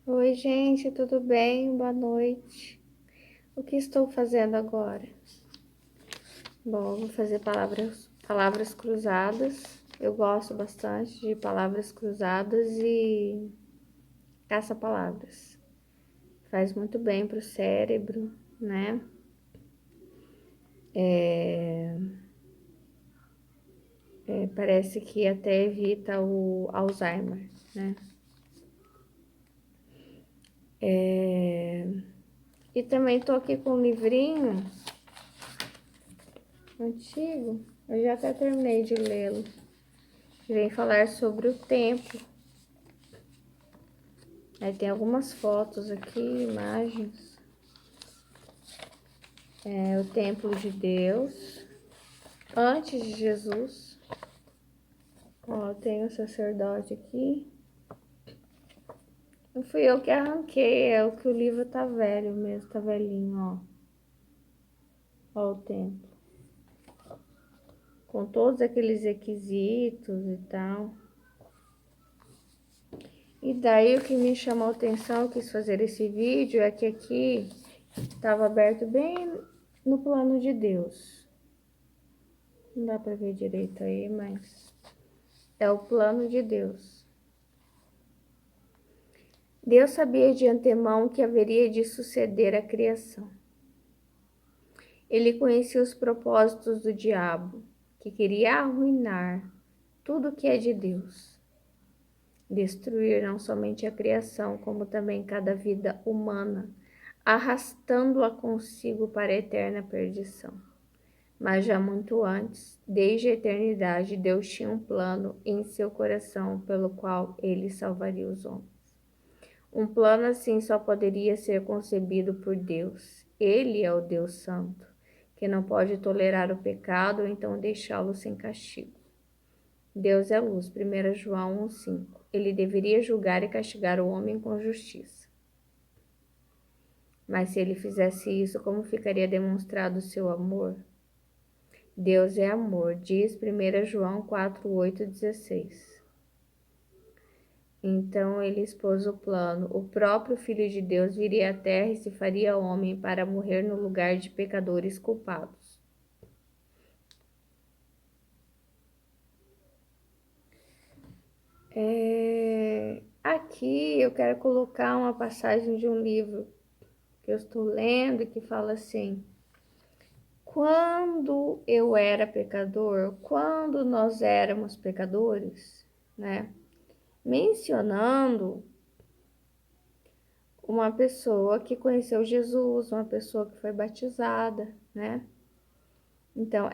Oi, gente, tudo bem? Boa noite. O que estou fazendo agora? Bom, eu vou fazer palavras cruzadas. Eu gosto bastante de palavras cruzadas e caça-palavras. Faz muito bem para o cérebro, né? Parece que até evita o Alzheimer, né? E também tô aqui com um livrinho antigo. Eu já até terminei de lê-lo. Vem falar sobre o tempo. Aí tem algumas fotos aqui, imagens. É o templo de Deus, antes de Jesus. Ó, tem o sacerdote aqui. Não fui eu que arranquei, é o que o livro tá velho mesmo, tá velhinho, ó. Ó o templo. Com todos aqueles requisitos e tal. E daí o que me chamou a atenção, eu quis fazer esse vídeo, é que aqui estava aberto bem no plano de Deus. Não dá pra ver direito aí, mas é o plano de Deus. Deus sabia de antemão que haveria de suceder a criação. Ele conhecia os propósitos do diabo, que queria arruinar tudo que é de Deus. Destruir não somente a criação, como também cada vida humana, arrastando-a consigo para a eterna perdição. Mas já muito antes, desde a eternidade, Deus tinha um plano em seu coração pelo qual ele salvaria os homens. Um plano assim só poderia ser concebido por Deus. Ele é o Deus Santo, que não pode tolerar o pecado ou então deixá-lo sem castigo. Deus é luz, 1 João 1,5. Ele deveria julgar e castigar o homem com justiça. Mas se ele fizesse isso, como ficaria demonstrado o seu amor? Deus é amor, diz 1 João 4:8-16. Então ele expôs o plano. O próprio Filho de Deus viria à terra e se faria homem para morrer no lugar de pecadores culpados. Aqui eu quero colocar uma passagem de um livro que eu estou lendo que fala assim: quando eu era pecador, quando nós éramos pecadores, né? Mencionando uma pessoa que conheceu Jesus, uma pessoa que foi batizada, né? Então,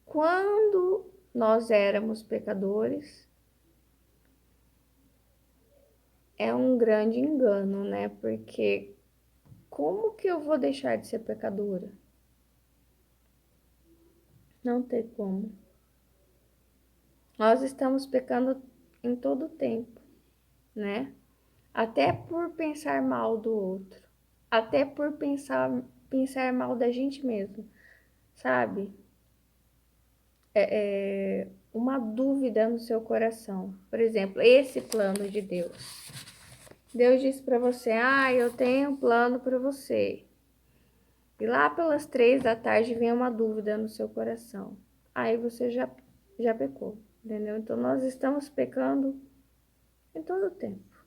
quando nós éramos pecadores, é um grande engano, né? Porque como que eu vou deixar de ser pecadora? Não tem como. Nós estamos pecando em todo o tempo, né? Até por pensar mal do outro, até por pensar mal da gente mesmo, sabe? Uma dúvida no seu coração. Por exemplo, esse plano de Deus. Deus disse para você: eu tenho um plano para você. E lá pelas 3 da tarde vem uma dúvida no seu coração. Aí você já pecou, entendeu? Então nós estamos pecando em todo o tempo,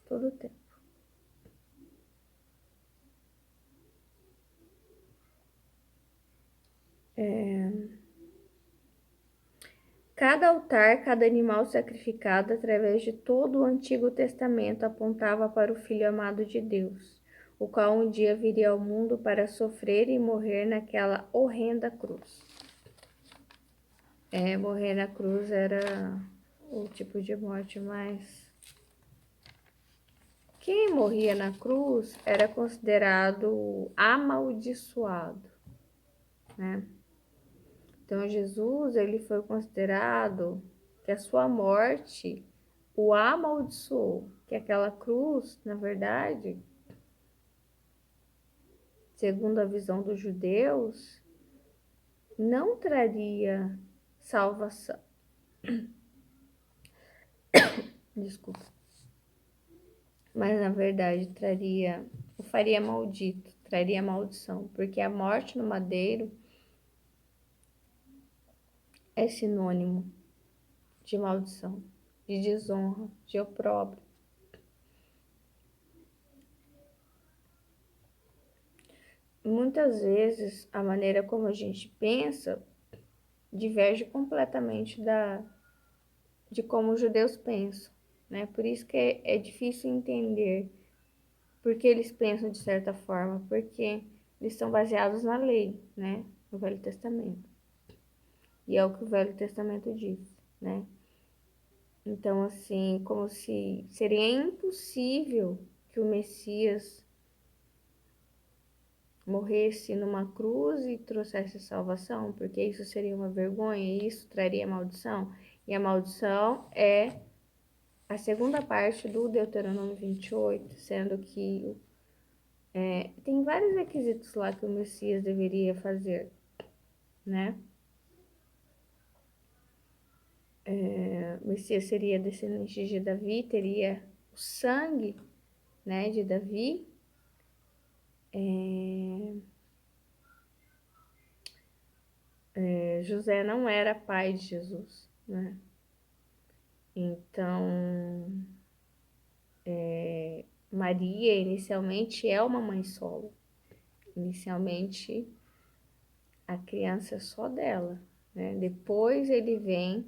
todo o tempo. Cada altar, cada animal sacrificado através de todo o Antigo Testamento apontava para o Filho amado de Deus, o qual um dia viria ao mundo para sofrer e morrer naquela horrenda cruz. Morrer na cruz era o tipo de morte mais... Quem morria na cruz era considerado amaldiçoado, né? Então Jesus, ele foi considerado que a sua morte o amaldiçoou, que aquela cruz, na verdade, segundo a visão dos judeus, não traria salvação. Desculpa. mas na verdade o faria maldito, traria maldição, porque a morte no madeiro é sinônimo de maldição, de desonra, de opróbrio. Muitas vezes a maneira como a gente pensa diverge completamente de como os judeus pensam, né? Por isso que é difícil entender por que eles pensam de certa forma, porque eles são baseados na lei, né? No Velho Testamento. E é o que o Velho Testamento diz, né? Então, assim, como se seria impossível que o Messias morresse numa cruz e trouxesse salvação, porque isso seria uma vergonha e isso traria maldição. E a maldição é a segunda parte do Deuteronômio 28, sendo que tem vários requisitos lá que o Messias deveria fazer, né? O Messias seria descendente de Davi, teria o sangue, né, de Davi. José não era pai de Jesus, né? Então, Maria inicialmente é uma mãe solo. Inicialmente, a criança é só dela, né? Depois ele vem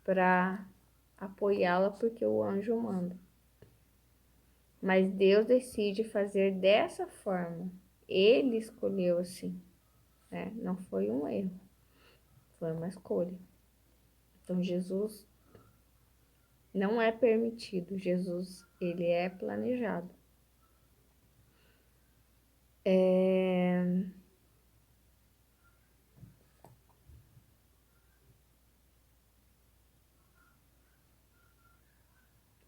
para apoiá-la porque o anjo manda. Mas Deus decide fazer dessa forma. Ele escolheu assim, né? Não foi um erro, foi uma escolha. Então Jesus não é permitido, Jesus ele é planejado.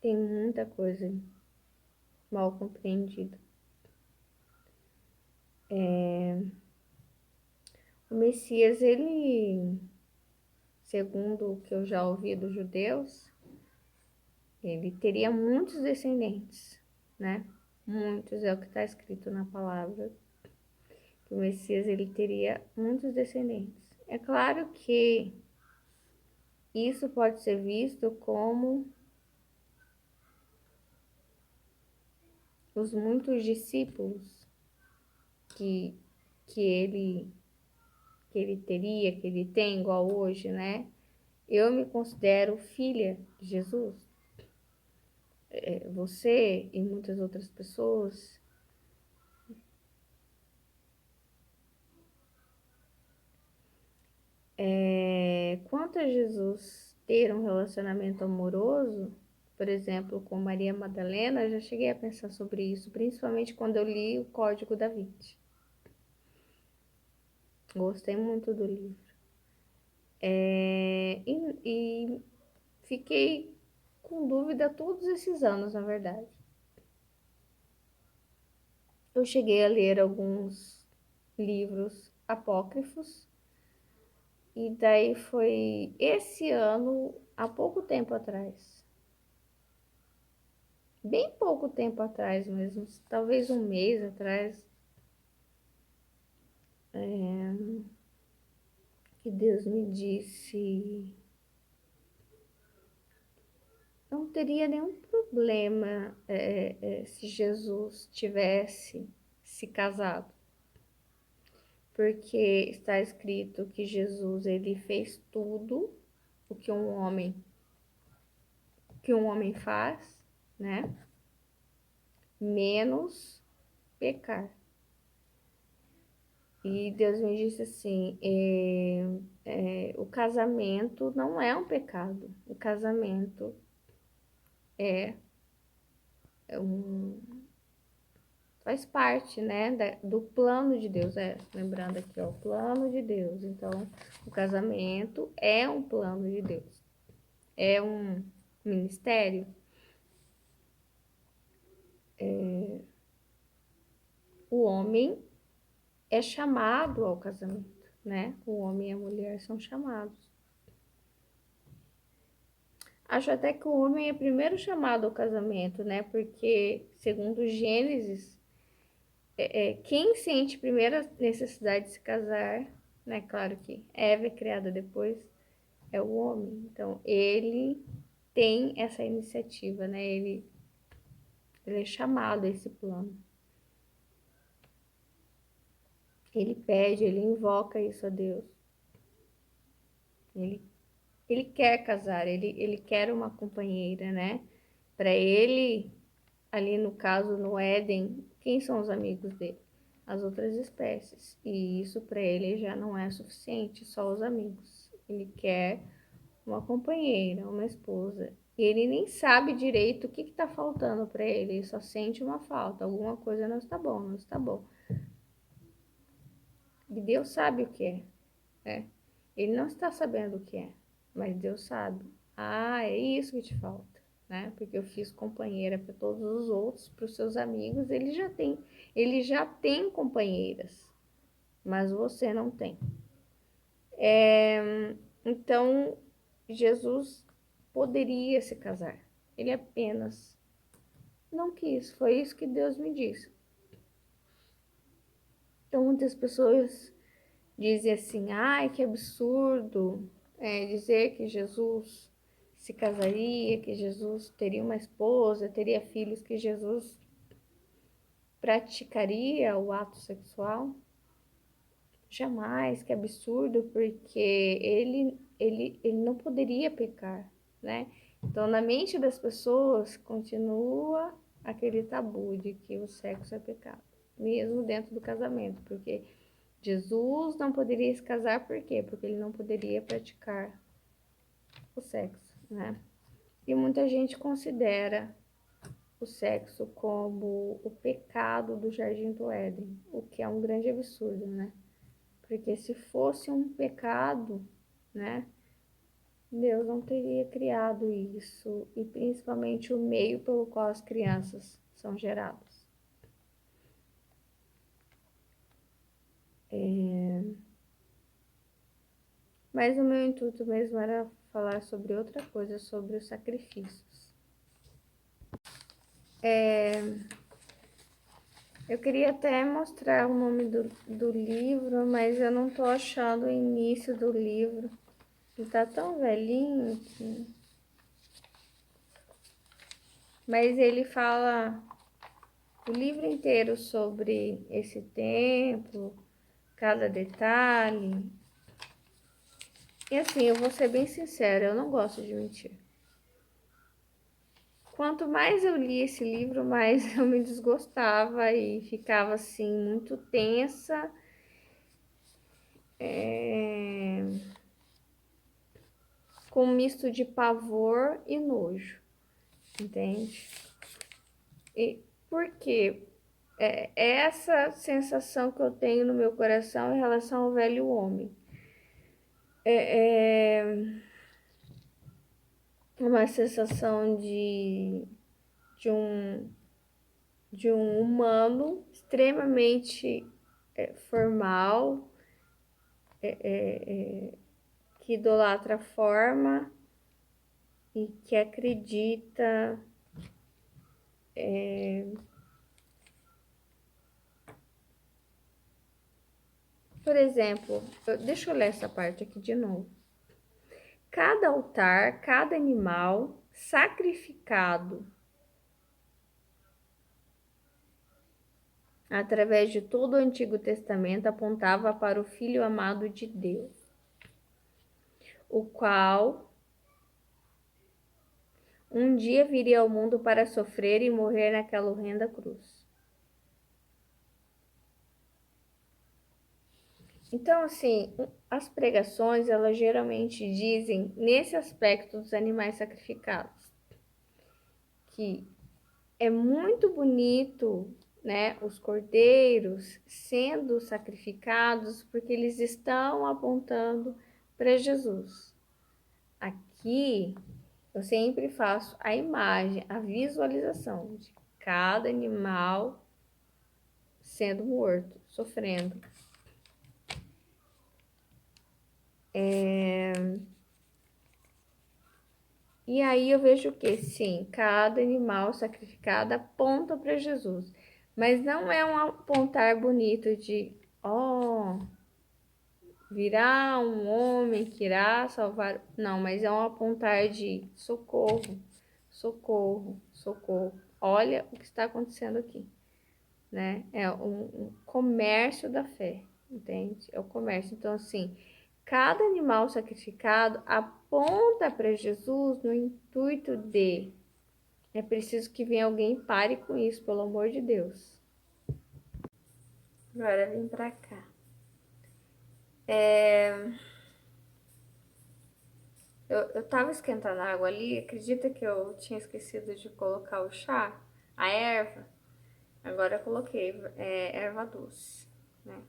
Tem muita coisa mal compreendida. O Messias, ele, segundo o que eu já ouvi dos judeus, ele teria muitos descendentes, né? Muitos, é o que está escrito na palavra, que o Messias ele teria muitos descendentes. É claro que isso pode ser visto como os muitos discípulos que, que ele que ele teria, que ele tem igual hoje, né? Eu me considero filha de Jesus. Você e muitas outras pessoas. Quanto a Jesus ter um relacionamento amoroso, por exemplo, com Maria Madalena, eu já cheguei a pensar sobre isso, principalmente quando eu li o Código da Vinci. Gostei muito do livro. E fiquei com dúvida todos esses anos, na verdade. Eu cheguei a ler alguns livros apócrifos e daí foi esse ano, há pouco tempo atrás, bem pouco tempo atrás mesmo, talvez um mês atrás, que Deus me disse, não teria nenhum problema se Jesus tivesse se casado, porque está escrito que Jesus ele fez tudo o que um homem faz, né? Menos pecar. E Deus me disse assim: o casamento não é um pecado, o casamento é, faz parte, né, do plano de Deus. Lembrando aqui, ó, o plano de Deus. Então, o casamento é um plano de Deus, é um ministério. O homem é chamado ao casamento, né? O homem e a mulher são chamados. Acho até que o homem é primeiro chamado ao casamento, né? Porque, segundo Gênesis, quem sente primeiro a necessidade de se casar, né? Claro que Eva é criada depois, é o homem. Então, ele tem essa iniciativa, né? Ele é chamado a esse plano. Ele pede, ele invoca isso a Deus. Ele quer casar, ele quer uma companheira, né? Para ele, ali no caso, no Éden, quem são os amigos dele? As outras espécies. E isso para ele já não é suficiente, só os amigos. Ele quer uma companheira, uma esposa. E ele nem sabe direito o que está faltando para ele, ele só sente uma falta, alguma coisa não está bom, não está bom. E Deus sabe o que é, né? Ele não está sabendo o que é, mas Deus sabe. Ah, é isso que te falta, né? Porque eu fiz companheira para todos os outros, para os seus amigos, ele já tem companheiras, mas você não tem. Então, Jesus poderia se casar. Ele apenas não quis. Foi isso que Deus me disse. Então, muitas pessoas dizem assim, ai, que absurdo dizer que Jesus se casaria, que Jesus teria uma esposa, teria filhos, que Jesus praticaria o ato sexual. Jamais, que absurdo, porque ele não poderia pecar, né? Então, na mente das pessoas, continua aquele tabu de que o sexo é pecado, mesmo dentro do casamento, porque Jesus não poderia se casar, por quê? Porque ele não poderia praticar o sexo, né? E muita gente considera o sexo como o pecado do Jardim do Éden, o que é um grande absurdo, né? Porque se fosse um pecado, né? Deus não teria criado isso, e principalmente o meio pelo qual as crianças são geradas. Mas o meu intuito mesmo era falar sobre outra coisa, sobre os sacrifícios. Eu queria até mostrar o nome do livro, mas eu não tô achando o início do livro. Ele tá tão velhinho que... Mas ele fala o livro inteiro sobre esse templo, cada detalhe. E assim, eu vou ser bem sincera, eu não gosto de mentir. Quanto mais eu li esse livro, mais eu me desgostava e ficava assim, muito tensa. Com um misto de pavor e nojo, entende? E por quê? É essa sensação que eu tenho no meu coração em relação ao velho homem. É uma sensação de um, de um humano extremamente formal, que idolatra a forma e que acredita por exemplo, deixa eu ler essa parte aqui de novo. Cada altar, cada animal sacrificado através de todo o Antigo Testamento apontava para o Filho amado de Deus, o qual um dia viria ao mundo para sofrer e morrer naquela horrenda cruz. Então, assim, as pregações, elas geralmente dizem, nesse aspecto dos animais sacrificados, que é muito bonito, né, os cordeiros sendo sacrificados, porque eles estão apontando para Jesus. Aqui, eu sempre faço a imagem, a visualização de cada animal sendo morto, sofrendo. E aí eu vejo que sim, cada animal sacrificado aponta para Jesus, mas não é um apontar bonito de, ó, virá um homem que irá salvar. Não, mas é um apontar de socorro, socorro, socorro. Olha o que está acontecendo aqui, né? É um comércio da fé, entende? É o comércio. Então, assim, cada animal sacrificado aponta para Jesus no intuito de é preciso que venha alguém e pare com isso, pelo amor de Deus. Agora vem pra cá. Eu tava esquentando a água ali, acredita que eu tinha esquecido de colocar o chá, a erva? Agora eu coloquei erva doce, né?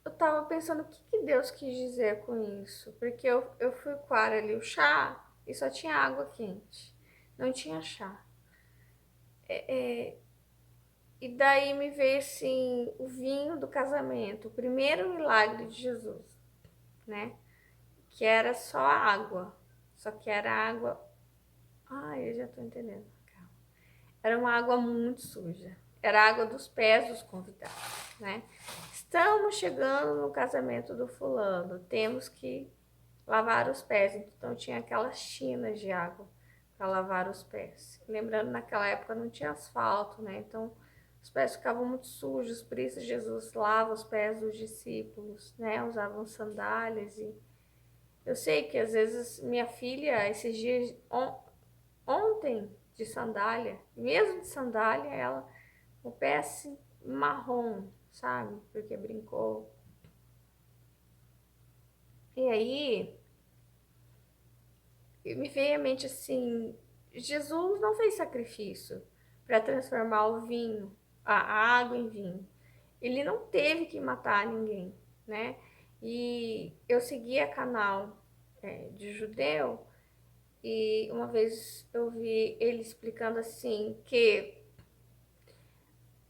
Eu tava pensando o que Deus quis dizer com isso, porque eu fui coar ali o chá e só tinha água quente, não tinha chá. E daí me veio assim o vinho do casamento, o primeiro milagre de Jesus, né? Que era só água, só que era água. Ai, eu já tô entendendo. Calma. Era uma água muito suja. Era a água dos pés dos convidados, né? Estamos chegando no casamento do fulano, temos que lavar os pés. Então tinha aquelas tinas de água para lavar os pés. Lembrando, naquela época não tinha asfalto, né? Então os pés ficavam muito sujos, por isso Jesus lava os pés dos discípulos, né? Usavam sandálias e eu sei que às vezes minha filha, esses dias, ontem de sandália, mesmo de sandália, ela, o pé assim, marrom, sabe? Porque brincou. E aí, me veio à mente assim: Jesus não fez sacrifício para transformar o vinho, a água em vinho. Ele não teve que matar ninguém, né? E eu seguia canal de judeu e uma vez eu vi ele explicando assim que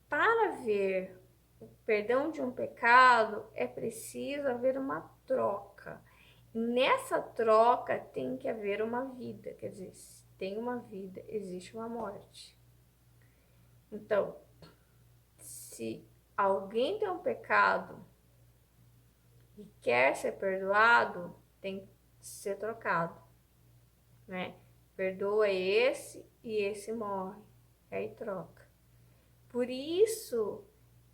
para ver o perdão de um pecado é preciso haver uma troca. Nessa troca tem que haver uma vida, quer dizer, se tem uma vida, existe uma morte. Então, se alguém tem um pecado e quer ser perdoado, tem que ser trocado, né? Perdoa esse e esse morre, aí troca. Por isso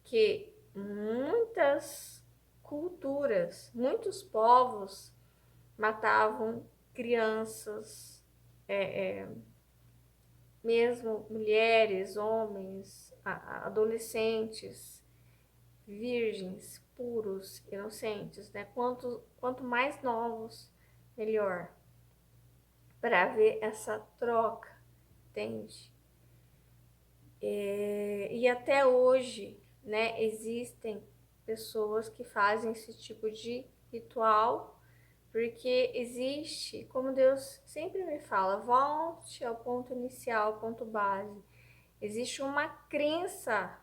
que muitas culturas, muitos povos matavam crianças, é, é, mesmo mulheres, homens, adolescentes, virgens, puros, inocentes, né? Quanto mais novos, melhor, para ver essa troca, entende? E até hoje, né, existem pessoas que fazem esse tipo de ritual, porque existe, como Deus sempre me fala, volte ao ponto inicial, ao ponto base. Existe uma crença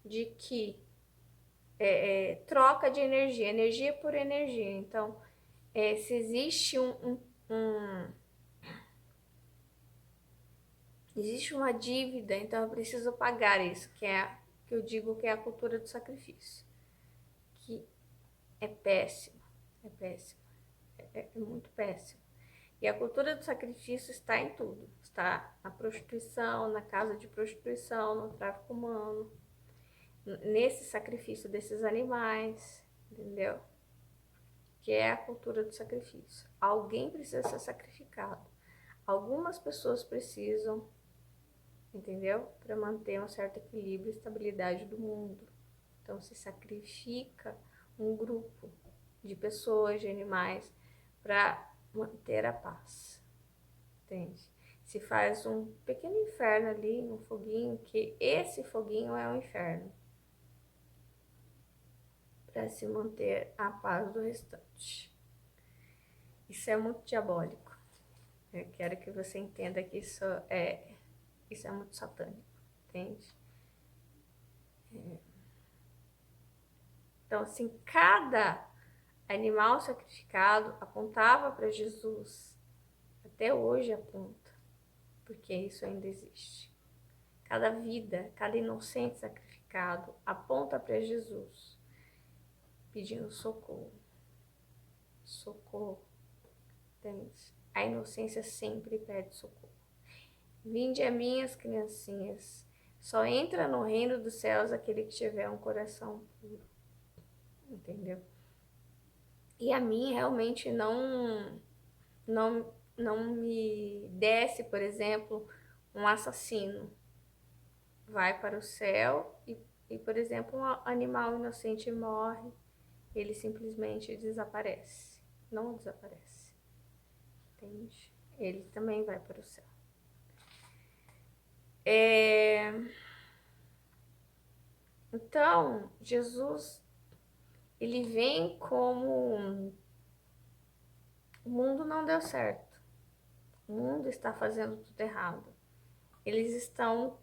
de que troca de energia, energia por energia. Então, se existe existe uma dívida, então eu preciso pagar isso, que eu digo que é a cultura do sacrifício, que é péssimo, é péssimo, é muito péssimo. E a cultura do sacrifício está em tudo, está na prostituição, na casa de prostituição, no tráfico humano, nesse sacrifício desses animais, entendeu? Que é a cultura do sacrifício. Alguém precisa ser sacrificado. Algumas pessoas precisam, entendeu? Para manter um certo equilíbrio e estabilidade do mundo. Então se sacrifica um grupo de pessoas, de animais, para manter a paz, entende? Se faz um pequeno inferno ali, um foguinho, que esse foguinho é o inferno, para se manter a paz do restante. Isso é muito diabólico. Eu quero que você entenda que isso é muito satânico, entende? Então, assim, cada animal sacrificado apontava para Jesus. Até hoje aponta, porque isso ainda existe. Cada vida, cada inocente sacrificado aponta para Jesus, pedindo socorro. Socorro, entende? A inocência sempre pede socorro. Vinde a minhas criancinhas, só entra no reino dos céus aquele que tiver um coração puro, entendeu? E a mim realmente não me desce, por exemplo, um assassino vai para o céu e, por exemplo, um animal inocente morre, ele simplesmente desaparece. Não desaparece, entende? Ele também vai para o céu. Então, Jesus, ele vem como o mundo não deu certo. O mundo está fazendo tudo errado. Eles estão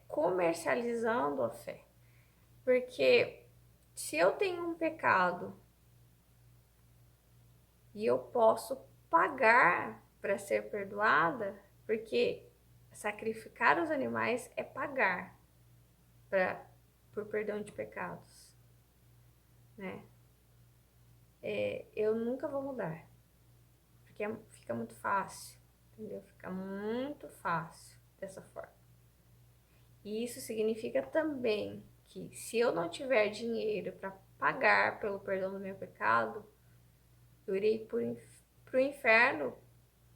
comercializando a fé. Porque se eu tenho um pecado e eu posso pagar para ser perdoada, porque sacrificar os animais é pagar por perdão de pecados, né? Eu nunca vou mudar, porque fica muito fácil, entendeu? Fica muito fácil dessa forma. E isso significa também que se eu não tiver dinheiro para pagar pelo perdão do meu pecado, eu irei para o inferno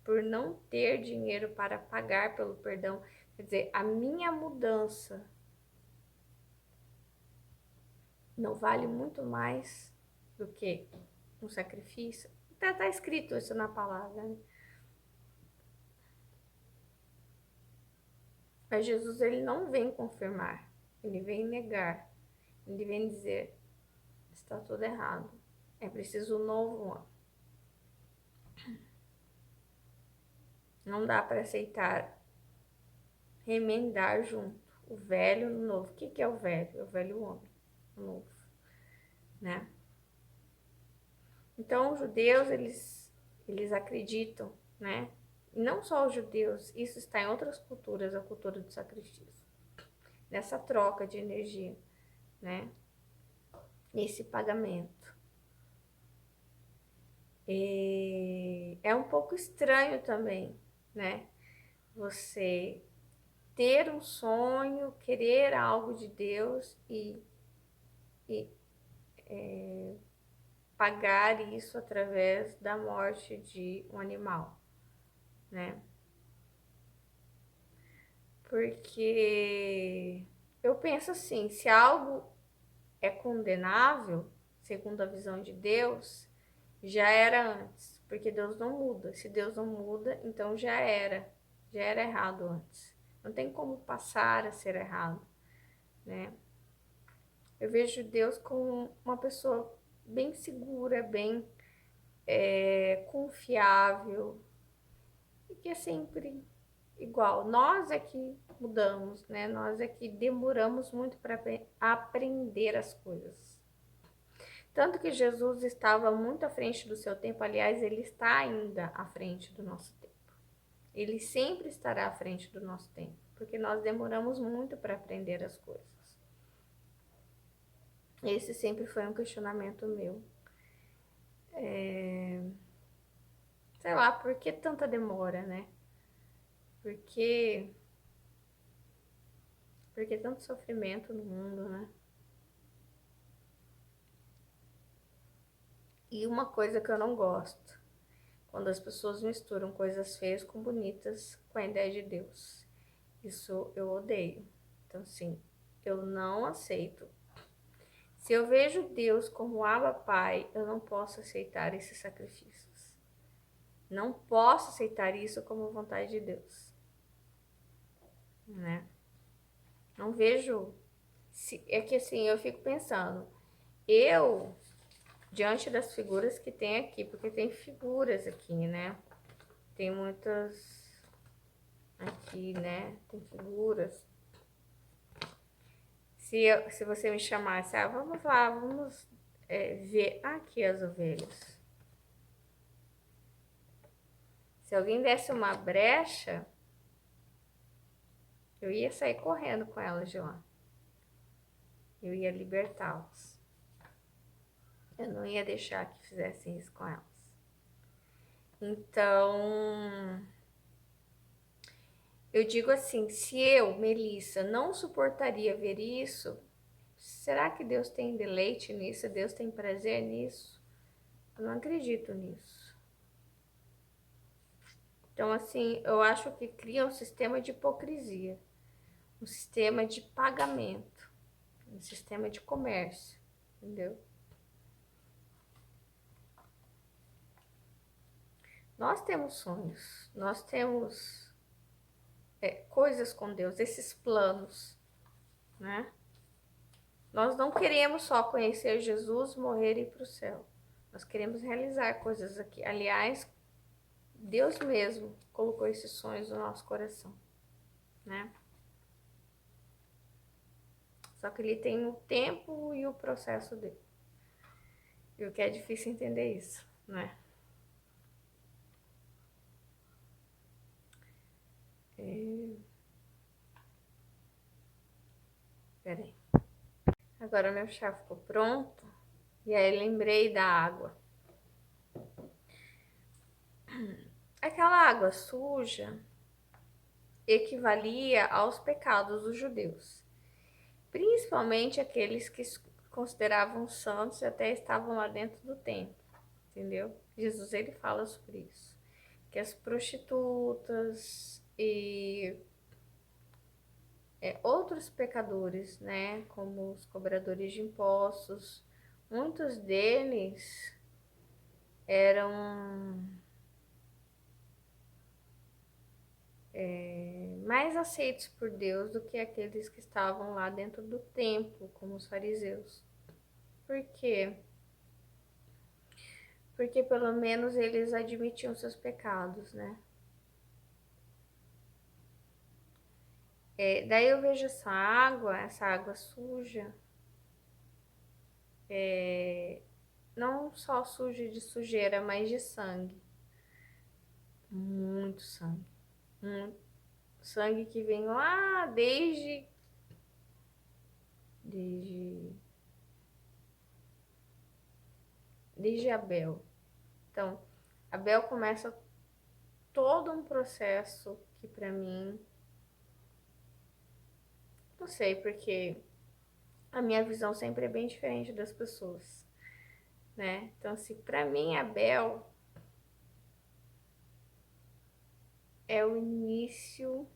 por não ter dinheiro para pagar pelo perdão. Quer dizer, a minha mudança não vale muito mais do que um sacrifício. Até está escrito isso na palavra, né? Mas Jesus, ele não vem confirmar, ele vem negar, ele vem dizer, está tudo errado, é preciso um novo ano. Não dá para aceitar remendar junto o velho no novo. O que é o velho? É o velho homem, o novo, né? Então, os judeus, eles acreditam, né? E não só os judeus, isso está em outras culturas, a cultura do sacrifício. Nessa troca de energia, né? Esse pagamento. É um pouco estranho também, né? Você ter um sonho, querer algo de Deus e pagar isso através da morte de um animal, né? Porque eu penso assim, se algo é condenável, segundo a visão de Deus, já era antes, porque Deus não muda. Se Deus não muda, então já era errado antes. Não tem como passar a ser errado, né? Eu vejo Deus como uma pessoa bem segura, bem confiável e que é sempre igual. Nós é que mudamos, né? Nós é que demoramos muito para aprender as coisas. Tanto que Jesus estava muito à frente do seu tempo, aliás, ele está ainda à frente do nosso tempo. Ele sempre estará à frente do nosso tempo, porque nós demoramos muito para aprender as coisas. Esse sempre foi um questionamento meu. Sei lá, por que tanta demora, né? Por que tanto sofrimento no mundo, né? E uma coisa que eu não gosto, quando as pessoas misturam coisas feias com bonitas com a ideia de Deus. Isso eu odeio. Então, assim, eu não aceito. Se eu vejo Deus como Abba Pai, eu não posso aceitar esses sacrifícios. Não posso aceitar isso como vontade de Deus, né? Não vejo. É que assim, eu fico pensando, eu, diante das figuras que tem aqui, porque tem figuras aqui, né? Tem muitas aqui, né? Tem figuras. Se você me chamasse, vamos lá, vamos ver aqui as ovelhas. Se alguém desse uma brecha, eu ia sair correndo com elas de lá. Eu ia libertá-las. Eu não ia deixar que fizessem isso com elas. Então, eu digo assim, se eu, Melissa, não suportaria ver isso, será que Deus tem deleite nisso? Deus tem prazer nisso? Eu não acredito nisso. Então, assim, eu acho que cria um sistema de hipocrisia, um sistema de pagamento, um sistema de comércio, entendeu? Nós temos sonhos, nós temos coisas com Deus, esses planos, né? Nós não queremos só conhecer Jesus, morrer e ir para o céu. Nós queremos realizar coisas aqui. Aliás, Deus mesmo colocou esses sonhos no nosso coração, né? Só que ele tem o tempo e o processo dele. E o que é difícil entender isso, né? Peraí. Agora meu chá ficou pronto. E aí lembrei da água. Aquela água suja equivalia aos pecados dos judeus, principalmente aqueles que consideravam santos e até estavam lá dentro do templo, entendeu? Jesus ele fala sobre isso, que as prostitutas e outros pecadores, né, como os cobradores de impostos, muitos deles eram mais aceitos por Deus do que aqueles que estavam lá dentro do templo, como os fariseus. Por quê? Porque pelo menos eles admitiam seus pecados, né? Daí eu vejo essa água suja, não só suja de sujeira, mas de sangue. Muito sangue. Muito sangue que vem lá desde, desde Abel. Então, Abel começa todo um processo que para mim, não sei, porque a minha visão sempre é bem diferente das pessoas, né? Então, assim, para mim, Abel é o início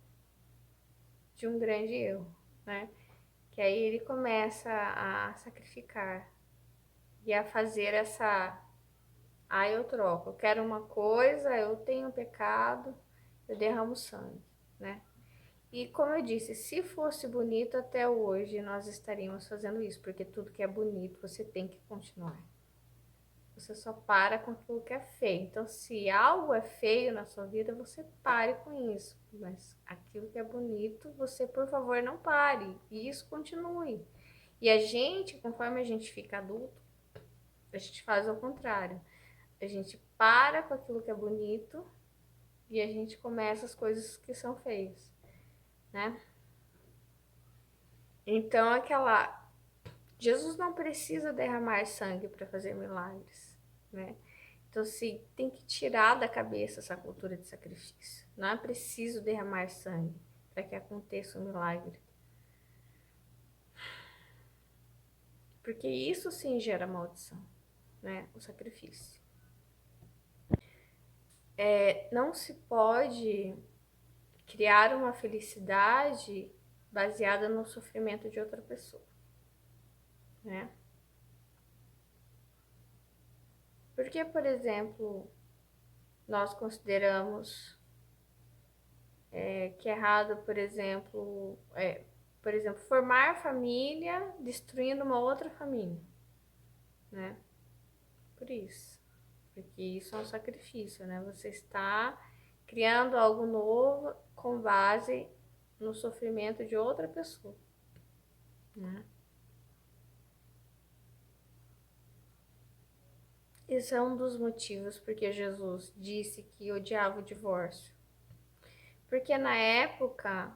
de um grande erro, né? Que aí ele começa a sacrificar e a fazer essa. Eu troco. Eu quero uma coisa, eu tenho um pecado, eu derramo sangue, né? E como eu disse, se fosse bonito até hoje, nós estaríamos fazendo isso, porque tudo que é bonito você tem que continuar. Você só para com aquilo que é feio. Então, se algo é feio na sua vida, você pare com isso. Mas aquilo que é bonito, você, por favor, não pare. E isso continue. E a gente, conforme a gente fica adulto, a gente faz ao contrário. A gente para com aquilo que é bonito e a gente começa as coisas que são feias, né? Então, Jesus não precisa derramar sangue para fazer milagres, né? Então, assim, tem que tirar da cabeça essa cultura de sacrifício. Não é preciso derramar sangue para que aconteça um milagre. Porque isso sim gera maldição, né? O sacrifício. Não se pode criar uma felicidade baseada no sofrimento de outra pessoa, né? Porque, por exemplo, nós consideramos que é errado, por exemplo, formar família destruindo uma outra família, né? Por isso. Porque isso é um sacrifício, né? Você está criando algo novo com base no sofrimento de outra pessoa. né? Esse é um dos motivos porque Jesus disse que odiava o divórcio. Porque na época,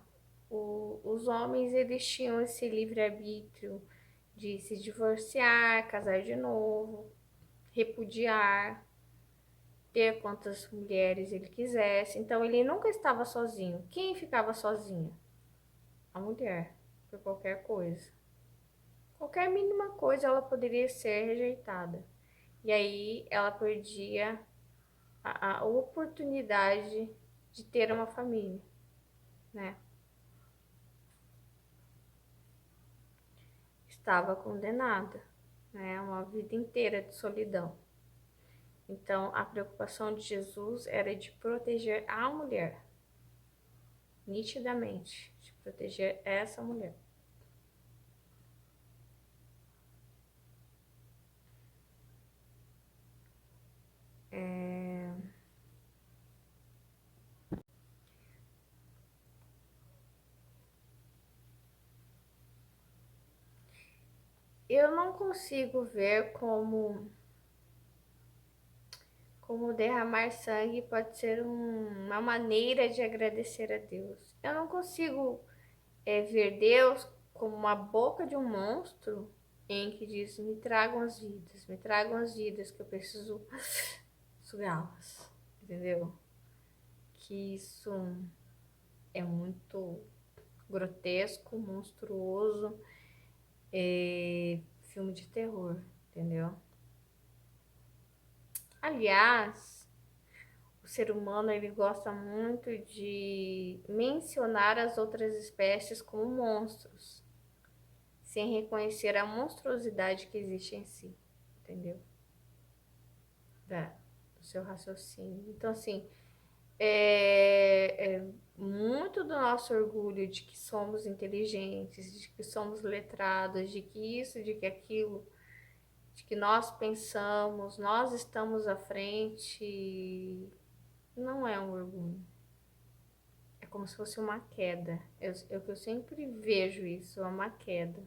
os homens eles tinham esse livre-arbítrio de se divorciar, casar de novo, repudiar, ter quantas mulheres ele quisesse. Então ele nunca estava sozinho. Quem ficava sozinha? A mulher, por qualquer coisa. Qualquer mínima coisa ela poderia ser rejeitada. E aí ela perdia a oportunidade de ter uma família, né? Estava condenada, né? Uma vida inteira de solidão. Então, a preocupação de Jesus era de proteger a mulher, nitidamente, de proteger essa mulher. Eu não consigo ver como derramar sangue pode ser uma maneira de agradecer a Deus. Eu não consigo ver Deus como uma boca de um monstro em que diz: me tragam as vidas que eu preciso sugá-las, entendeu? Que isso é muito grotesco, monstruoso, filme de terror, entendeu? Aliás, o ser humano ele gosta muito de mencionar as outras espécies como monstros, sem reconhecer a monstruosidade que existe em si, entendeu? Do seu raciocínio. Então, assim, é muito do nosso orgulho de que somos inteligentes, de que somos letrados, de que isso, de que aquilo, de que nós pensamos, nós estamos à frente, não é um orgulho. É como se fosse uma queda. Eu sempre vejo isso, é uma queda.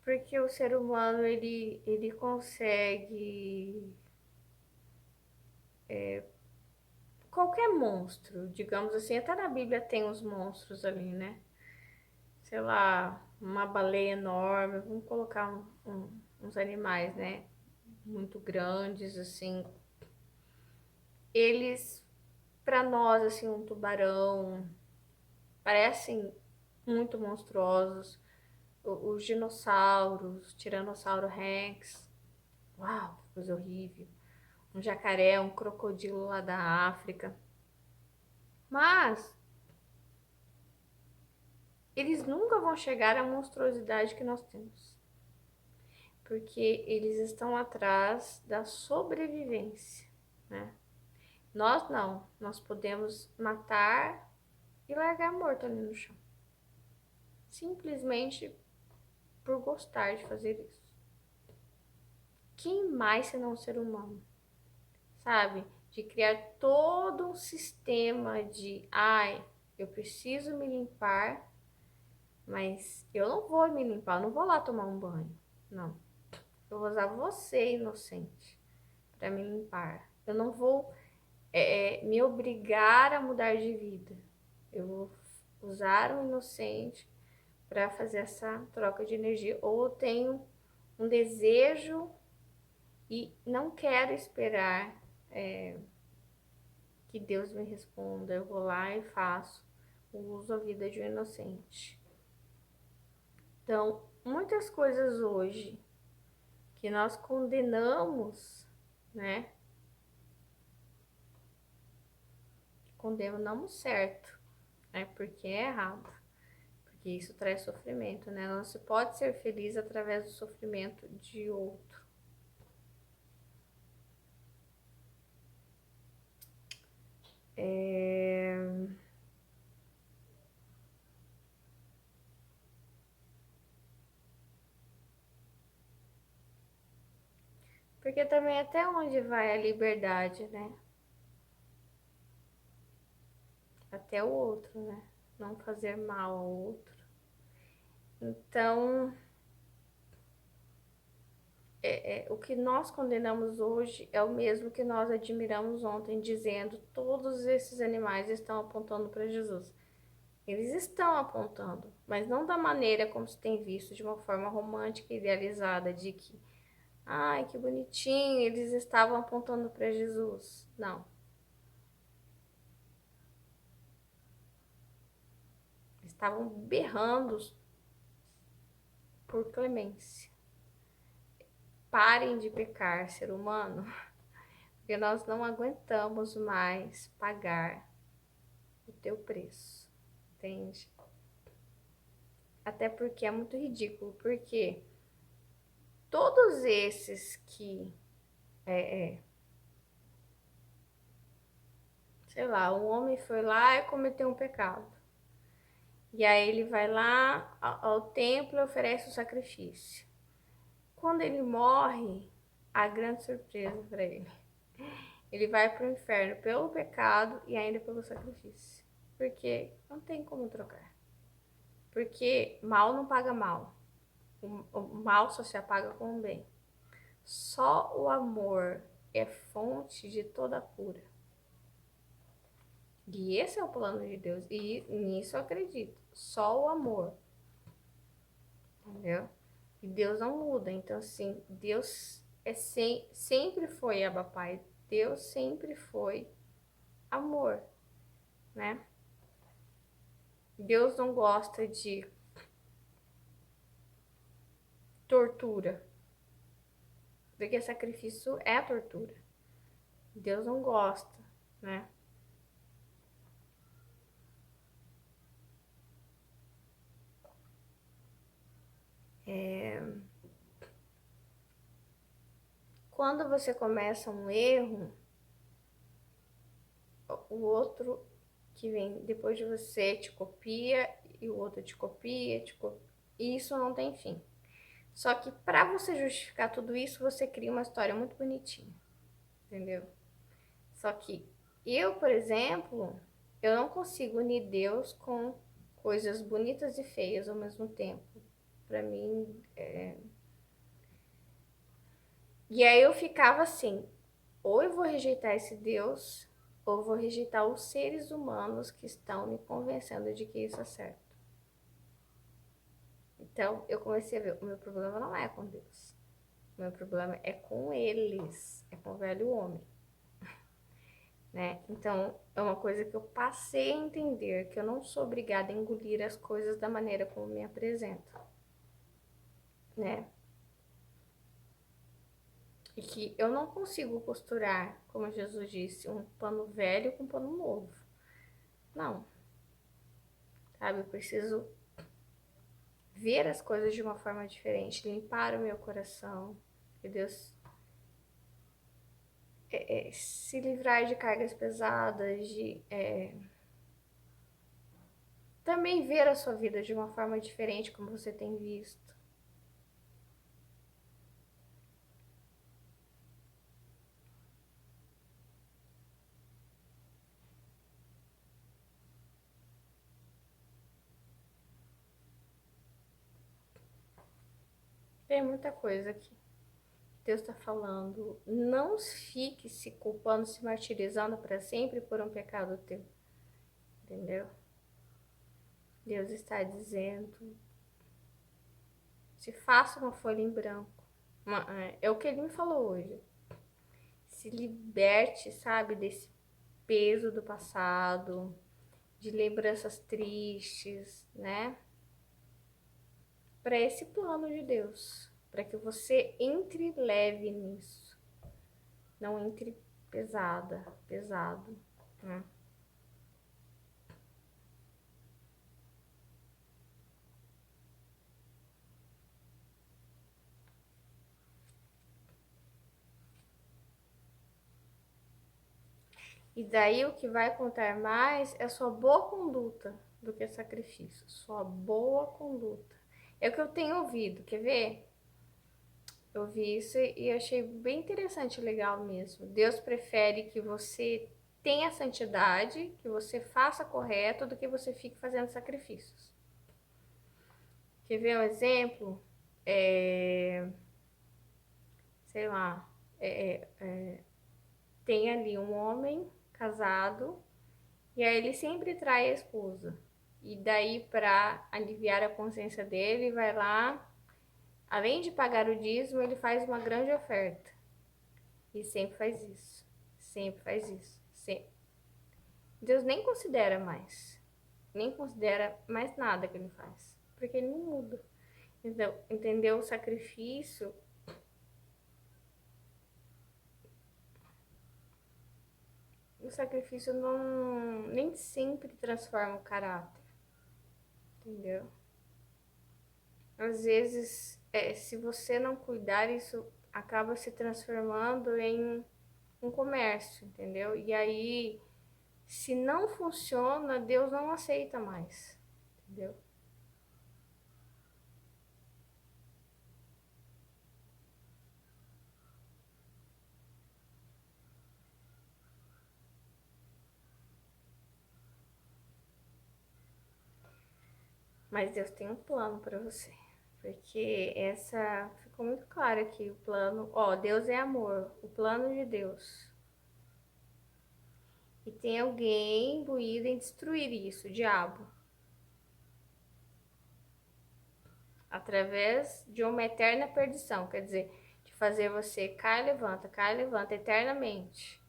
Porque o ser humano, ele consegue qualquer monstro, digamos assim, até na Bíblia tem os monstros ali, né? Sei lá, uma baleia enorme, vamos colocar uns animais, né? Muito grandes, assim. Eles, para nós, assim, um tubarão, parecem muito monstruosos. Os dinossauros, Tiranossauro Rex, uau, que coisa horrível. Um jacaré, um crocodilo lá da África. Mas eles nunca vão chegar à monstruosidade que nós temos. Porque eles estão atrás da sobrevivência, né? Nós não, nós podemos matar e largar morto ali no chão. Simplesmente por gostar de fazer isso. Quem mais senão o ser humano? Sabe? De criar todo um sistema de, ai, eu preciso me limpar, mas eu não vou me limpar, eu não vou lá tomar um banho. Não. Eu vou usar você, inocente, para me limpar. Eu não vou me obrigar a mudar de vida. Eu vou usar o inocente para fazer essa troca de energia. Ou eu tenho um desejo e não quero esperar que Deus me responda. Eu vou lá e faço. Uso a vida de um inocente. Então, muitas coisas hoje que nós condenamos, né? Condenamos certo, né? Porque é errado. Porque isso traz sofrimento, né? Não se pode ser feliz através do sofrimento de outro. Porque também até onde vai a liberdade, né? Até o outro, né? Não fazer mal ao outro. Então, o que nós condenamos hoje é o mesmo que nós admiramos ontem, dizendo todos esses animais estão apontando para Jesus. Eles estão apontando, mas não da maneira como se tem visto, de uma forma romântica e idealizada, de que, ai, que bonitinho, eles estavam apontando para Jesus. Não. Estavam berrando por clemência. Parem de pecar, ser humano, porque nós não aguentamos mais pagar o teu preço, entende? Até porque é muito ridículo, porque todos esses que, sei lá, um homem foi lá e cometeu um pecado. E aí ele vai lá ao templo e oferece o sacrifício. Quando ele morre, a grande surpresa para ele. Ele vai para o inferno pelo pecado e ainda pelo sacrifício. Porque não tem como trocar. Porque mal não paga mal. O mal só se apaga com o bem. Só o amor é fonte de toda cura. E esse é o plano de Deus. E nisso eu acredito. Só o amor. Entendeu? E Deus não muda. Então, assim, Deus sempre foi Abba Pai. Deus sempre foi amor, né? Deus não gosta de tortura. Porque sacrifício é tortura. Deus não gosta, né? Quando você começa um erro, o outro que vem depois de você te copia e o outro te copia, e isso não tem fim. Só que para você justificar tudo isso, você cria uma história muito bonitinha, entendeu? Só que eu, por exemplo, eu não consigo unir Deus com coisas bonitas e feias ao mesmo tempo. Para mim, e aí eu ficava assim, ou eu vou rejeitar esse Deus, ou eu vou rejeitar os seres humanos que estão me convencendo de que isso é certo. Então, eu comecei a ver, o meu problema não é com Deus. O meu problema é com eles, é com o velho homem, né? Então, é uma coisa que eu passei a entender, que eu não sou obrigada a engolir as coisas da maneira como me apresentam, né? E que eu não consigo costurar, como Jesus disse, um pano velho com um pano novo. Não, sabe? Eu preciso ver as coisas de uma forma diferente, limpar o meu coração, que Deus se livrar de cargas pesadas, de também ver a sua vida de uma forma diferente, como você tem visto. Tem muita coisa aqui. Deus está falando, não fique se culpando, se martirizando para sempre por um pecado teu, entendeu? Deus está dizendo, se faça uma folha em branco. É o que ele me falou hoje. Se liberte, sabe, desse peso do passado, de lembranças tristes, né? Para esse plano de Deus, para que você entre leve nisso, não entre pesado, né? E daí o que vai contar mais é sua boa conduta do que sacrifício, sua boa conduta. É o que eu tenho ouvido, quer ver? Eu vi isso e achei bem interessante, legal mesmo. Deus prefere que você tenha santidade, que você faça correto, do que você fique fazendo sacrifícios. Quer ver um exemplo? Sei lá, tem ali um homem casado e aí ele sempre trai a esposa. E daí, para aliviar a consciência dele, vai lá, além de pagar o dízimo, ele faz uma grande oferta. E sempre faz isso. Sempre faz isso. Sempre. Deus nem considera mais. Nem considera mais nada que ele faz. Porque ele não muda. Então, entendeu? O sacrifício não nem sempre transforma o caráter. Entendeu? Às vezes, se você não cuidar, isso acaba se transformando em um comércio, entendeu? E aí, se não funciona, Deus não aceita mais, entendeu? Mas Deus tem um plano para você. Porque essa ficou muito claro aqui, o plano, ó, Deus é amor, o plano de Deus. E tem alguém imbuído em destruir isso, o diabo, através de uma eterna perdição, quer dizer, de fazer você cai, levanta eternamente.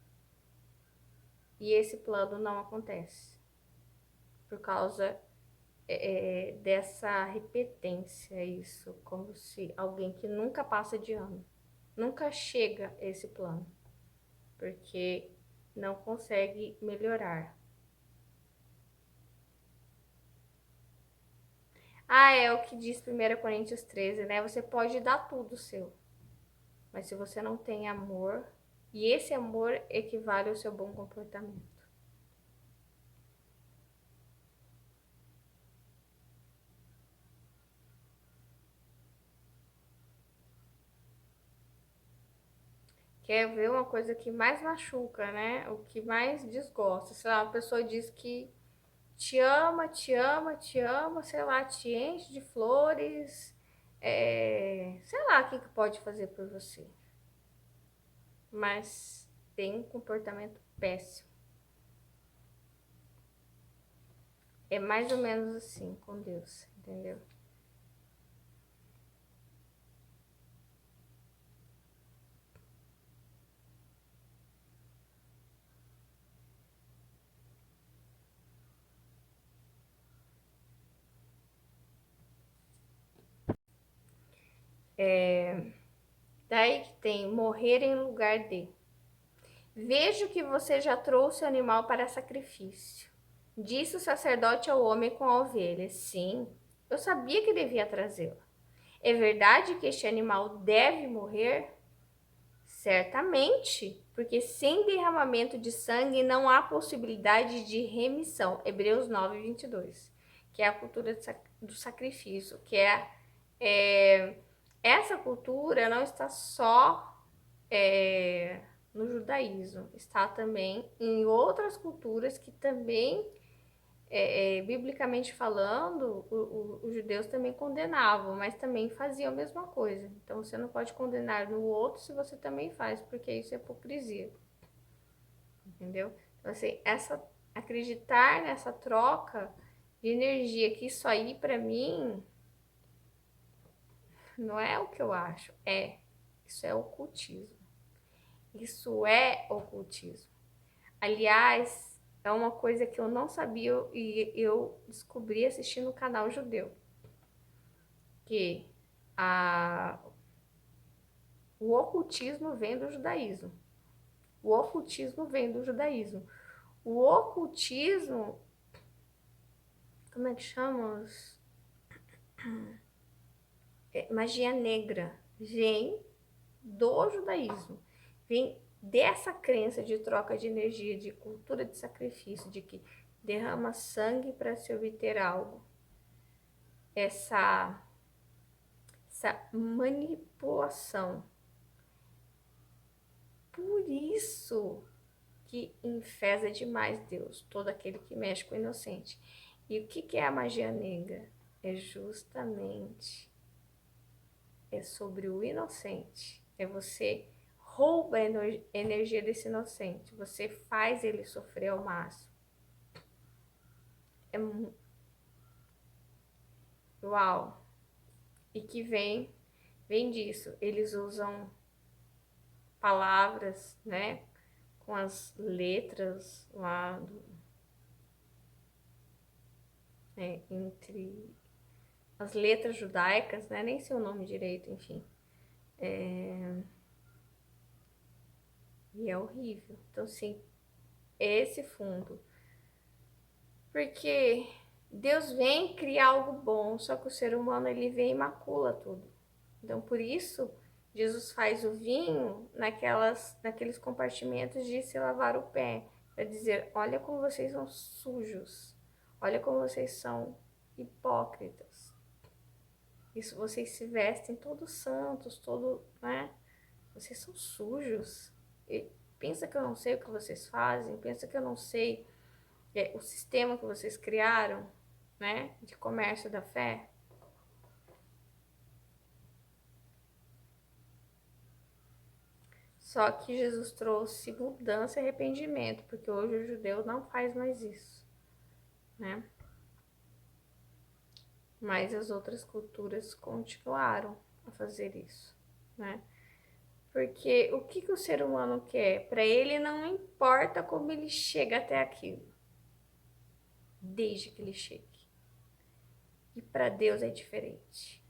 E esse plano não acontece por causa dessa repetência, isso, como se alguém que nunca passa de ano, nunca chega a esse plano, porque não consegue melhorar. Ah, é o que diz 1 Coríntios 13, né? Você pode dar tudo seu, mas se você não tem amor, e esse amor equivale ao seu bom comportamento. Quer ver uma coisa que mais machuca, né? O que mais desgosta. Sei lá, uma pessoa diz que te ama, te ama, te ama, sei lá, te enche de flores, sei lá o que, que pode fazer por você, mas tem um comportamento péssimo. É mais ou menos assim com Deus, entendeu? Daí que tem morrer em lugar de. Vejo que você já trouxe o animal para sacrifício. Disse o sacerdote ao homem com a ovelha: sim, eu sabia que devia trazê-la. É verdade que este animal deve morrer? Certamente, porque sem derramamento de sangue não há possibilidade de remissão. Hebreus 9:22, que é a cultura do sacrifício, que é essa cultura não está só no judaísmo, está também em outras culturas que também, biblicamente falando, os judeus também condenavam, mas também faziam a mesma coisa. Então você não pode condenar no outro se você também faz, porque isso é hipocrisia, entendeu? Então, assim, acreditar nessa troca de energia, que isso aí para mim não é o que eu acho, isso é ocultismo. Isso é ocultismo. Aliás, é uma coisa que eu não sabia e eu descobri assistindo o canal judeu, que a, o ocultismo vem do judaísmo. O ocultismo vem do judaísmo. O ocultismo, como é que chama? Magia negra, vem do judaísmo. Vem dessa crença de troca de energia, de cultura de sacrifício, de que derrama sangue para se obter algo. Essa essa manipulação. Por isso que enfesa demais Deus, todo aquele que mexe com o inocente. E o que é a magia negra? É justamente sobre o inocente. É você rouba a energia desse inocente. Você faz ele sofrer ao máximo. É uau! E que vem disso. Eles usam palavras, né? Com as letras lá entre as letras judaicas, né? Nem sei o nome direito, enfim. E é horrível. Então, sim, esse fundo. Porque Deus vem criar algo bom, só que o ser humano ele vem e macula tudo. Então, por isso, Jesus faz o vinho naqueles compartimentos de se lavar o pé, para dizer: olha como vocês são sujos, olha como vocês são hipócritas. Isso, vocês se vestem todos santos, né? Vocês são sujos. E pensa que eu não sei o que vocês fazem, pensa que eu não sei o sistema que vocês criaram, né? De comércio da fé. Só que Jesus trouxe mudança e arrependimento, porque hoje o judeu não faz mais isso, né? Mas as outras culturas continuaram a fazer isso, né? Porque o que o ser humano quer? Para ele não importa como ele chega até aquilo, desde que ele chegue. E para Deus é diferente.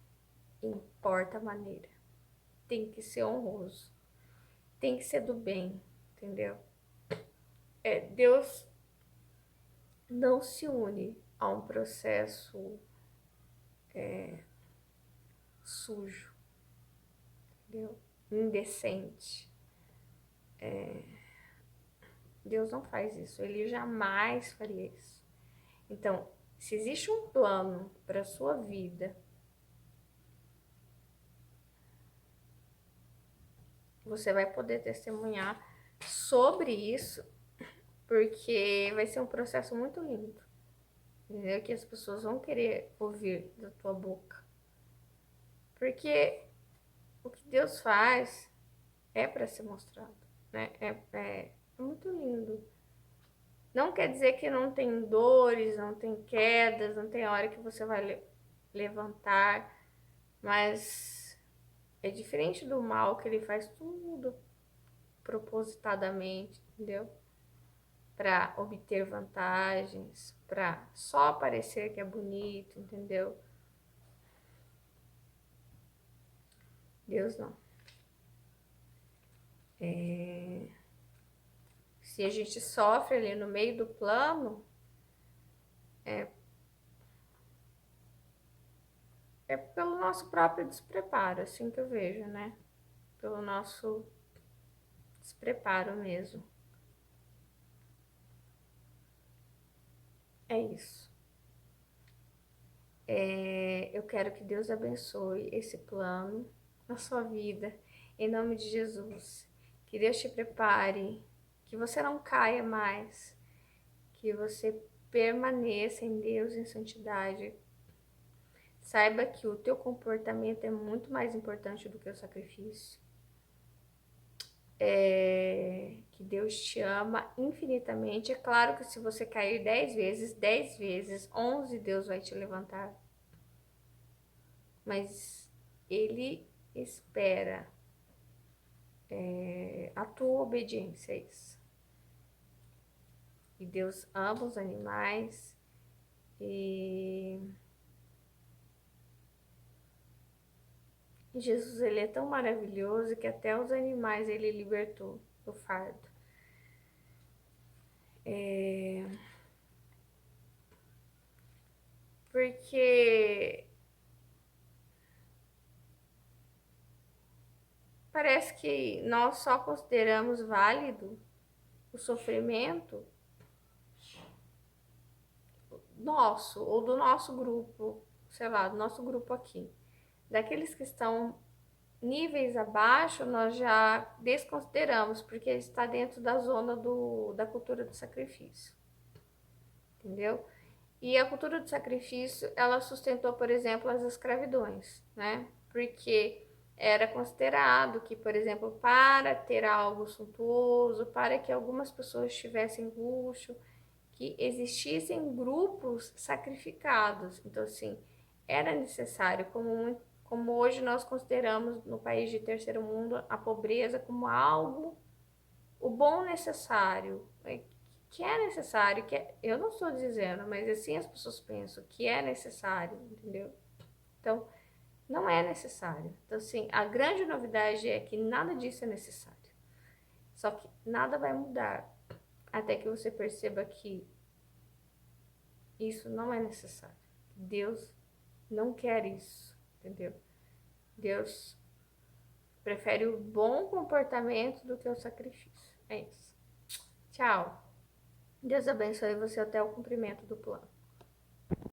Importa a maneira. Tem que ser honroso. Tem que ser do bem, entendeu? Deus não se une a um processo sujo, entendeu? Indecente. Deus não faz isso, ele jamais faria isso. Então, se existe um plano para a sua vida, você vai poder testemunhar sobre isso, porque vai ser um processo muito lindo, entendeu? Que as pessoas vão querer ouvir da tua boca. Porque o que Deus faz é para ser mostrado, né? É muito lindo. Não quer dizer que não tem dores, não tem quedas, não tem hora que você vai levantar, mas é diferente do mal que ele faz tudo propositadamente, entendeu? Para obter vantagens, para só parecer que é bonito, entendeu? Deus não. Se a gente sofre ali no meio do plano, é pelo nosso próprio despreparo, assim que eu vejo, né? Pelo nosso despreparo mesmo. É isso. Eu quero que Deus abençoe esse plano na sua vida, em nome de Jesus. Que Deus te prepare, que você não caia mais, que você permaneça em Deus, em santidade. Saiba que o teu comportamento é muito mais importante do que o sacrifício. Que Deus te ama infinitamente. É claro que se você cair 10 vezes, 11 Deus vai te levantar. Mas Ele espera a tua obediência a isso. E Deus ama os animais e Jesus, ele é tão maravilhoso que até os animais ele libertou do fardo. Porque parece que nós só consideramos válido o sofrimento nosso ou do nosso grupo, sei lá, do nosso grupo aqui. Daqueles que estão níveis abaixo, nós já desconsideramos, porque está dentro da zona da cultura do sacrifício, entendeu? E a cultura do sacrifício, ela sustentou, por exemplo, as escravidões, né? Porque era considerado que, por exemplo, para ter algo suntuoso, para que algumas pessoas tivessem luxo, que existissem grupos sacrificados. Então, assim, era necessário, como hoje nós consideramos no país de terceiro mundo a pobreza como algo, o bom necessário, que é necessário, eu não estou dizendo, mas assim as pessoas pensam que é necessário, entendeu? Então, não é necessário. Então, assim, a grande novidade é que nada disso é necessário. Só que nada vai mudar até que você perceba que isso não é necessário. Deus não quer isso, entendeu? Deus prefere o bom comportamento do que o sacrifício. É isso. Tchau. Deus abençoe você até o cumprimento do plano.